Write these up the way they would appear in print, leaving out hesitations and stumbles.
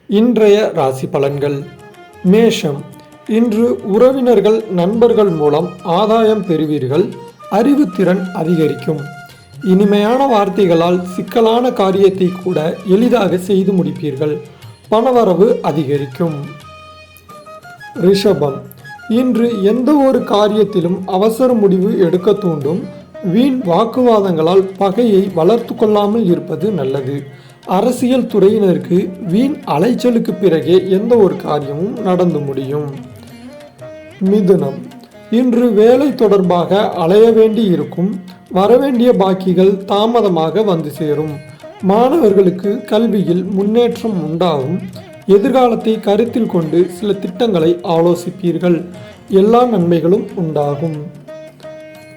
இன்றைய ராசி பலன்கள். மேஷம். இன்று உறவினர்கள் நண்பர்கள் மூலம் ஆதாயம் பெறுவீர்கள். அறிவுத்திறன் அதிகரிக்கும். இனிமையான வார்த்தைகளால் சிக்கலான காரியத்தை கூட எளிதாக செய்து முடிப்பீர்கள். பணவரவு அதிகரிக்கும். ரிஷபம். இன்று எந்த ஒரு காரியத்திலும் அவசர முடிவு எடுக்க தூண்டும். வீண் வாக்குவாதங்களால் பகையை வளர்த்து கொள்ளாமல் இருப்பது நல்லது. அரசியல் துறையினருக்கு வீண் அலைச்சலுக்கு பிறகே எந்த ஒரு காரியமும் நடந்து முடியும். மிதுனம். இன்று வேலை தொடர்பாக அலைய வேண்டி இருக்கும். வரவேண்டிய பாக்கிகள் தாமதமாக வந்து சேரும். மாணவர்களுக்கு கல்வியில் முன்னேற்றம் உண்டாகும். எதிர்காலத்தை கருத்தில் கொண்டு சில திட்டங்களை ஆலோசிப்பீர்கள். எல்லா நன்மைகளும் உண்டாகும்.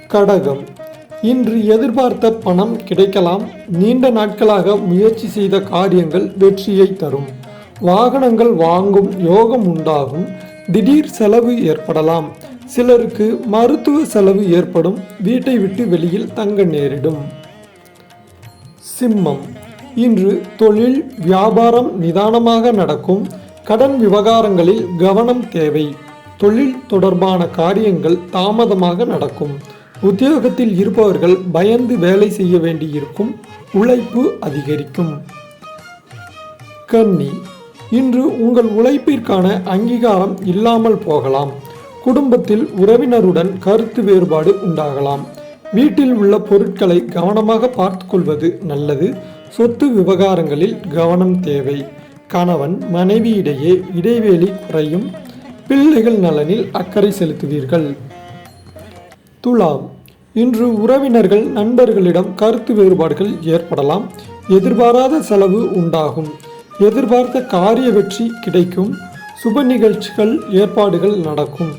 கடகம். இன்று எதிர்பார்த்த பணம் கிடைக்கலாம். நீண்ட நாட்களாக முயற்சி செய்த காரியங்கள் வெற்றியை தரும். வாகனங்கள் வாங்கும் யோகம் உண்டாகும். திடீர் செலவு ஏற்படலாம். சிலருக்கு மருத்துவ செலவு ஏற்படும். வீட்டை விட்டு வெளியில் தங்க நேரிடும். சிம்மம். இன்று தொழில் வியாபாரம் நிதானமாக நடக்கும். கடன் விவகாரங்களில் கவனம் தேவை. தொழில் தொடர்பான காரியங்கள் தாமதமாக நடக்கும். உத்தியோகத்தில் இருப்பவர்கள் பயந்து வேலை செய்ய வேண்டியிருக்கும். உழைப்பு அதிகரிக்கும். கன்னி. இன்று உங்கள் உழைப்பிற்கான அங்கீகாரம் இல்லாமல் போகலாம். குடும்பத்தில் உறவினருடன் கருத்து வேறுபாடு உண்டாகலாம். வீட்டில் உள்ள பொருட்களை கவனமாக பார்த்து கொள்வது நல்லது. சொத்து விவகாரங்களில் கவனம் தேவை. கணவன் மனைவியிடையே இடைவெளி குறையும். பிள்ளைகள் நலனில் அக்கறை செலுத்துவீர்கள். துலாம். இன்று உறவினர்கள் நண்பர்களிடம் கருத்து வேறுபாடுகள் ஏற்படலாம். எதிர்பாராத செலவு உண்டாகும். எதிர்பார்த்த காரிய வெற்றி கிடைக்கும். சுப நிகழ்ச்சிகள் ஏற்பாடுகள் நடக்கும்.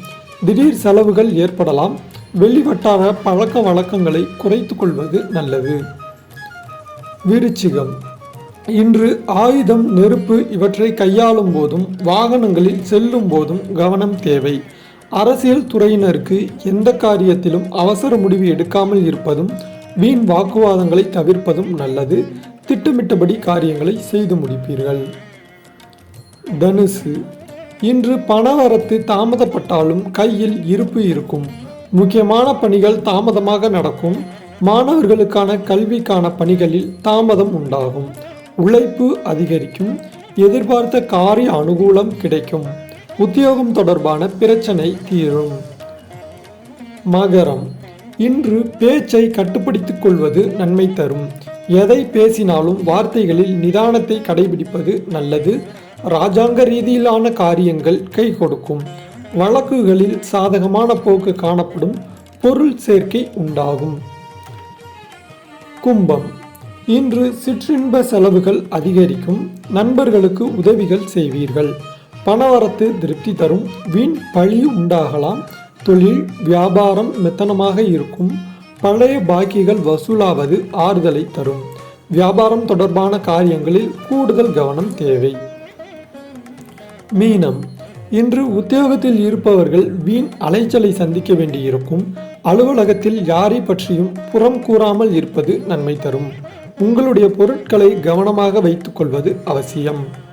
திடீர் செலவுகள் ஏற்படலாம். வெளிவட்டார பழக்க வழக்கங்களை குறைத்து கொள்வது நல்லது. விருச்சிகம். இன்று ஆயுதம் நெருப்பு இவற்றை கையாளும் போதும் வாகனங்களில் செல்லும் போதும் கவனம் தேவை. அரசியல் துறையினருக்கு எந்த காரியத்திலும் அவசர முடிவு எடுக்காமல் இருப்பதும் வீண் வாக்குவாதங்களை தவிர்ப்பதும் நல்லது. திட்டமிட்டபடி காரியங்களை செய்து முடிப்பீர்கள். தனுசு. இன்று பணவரத்து தாமதப்பட்டாலும் கையில் இருப்பு இருக்கும். முக்கியமான பணிகள் தாமதமாக நடக்கும். மாணவர்களுக்கான கல்விக்கான பணிகளில் தாமதம் உண்டாகும். உழைப்பு அதிகரிக்கும். எதிர்பார்த்த காரிய அனுகூலம் கிடைக்கும். உத்தியோகம் தொடர்பான பிரச்சனை தீரும். மகரம். இன்று பேச்சை கட்டுப்படுத்திக் கொள்வது நன்மை தரும். எதை பேசினாலும் வார்த்தைகளில் நிதானத்தை கடைபிடிப்பது நல்லது. இராஜாங்க ரீதியிலான காரியங்கள் கை கொடுக்கும். வழக்குகளில் சாதகமான போக்கு காணப்படும். பொருள் சேர்க்கை உண்டாகும். கும்பம். இன்று சிற்றின்ப செலவுகள் அதிகரிக்கும். நண்பர்களுக்கு உதவிகள் செய்வீர்கள். பணவரத்து திருப்தி தரும். வீண் பழி உண்டாகலாம். தொழில் வியாபாரம் மெத்தனமாக இருக்கும். பழைய பாக்கிகள் வசூலாவது ஆறுதலை தரும். வியாபாரம் தொடர்பான காரியங்களில் கூடுதல் கவனம் தேவை. மீனம். இன்று உத்தியோகத்தில் இருப்பவர்கள் வீண் அலைச்சலை சந்திக்க வேண்டியிருக்கும். அலுவலகத்தில் யாரை பற்றியும் புறம் கூறாமல் இருப்பது நன்மை தரும். உங்களுடைய பொருட்களை கவனமாக வைத்துக் கொள்வது அவசியம்.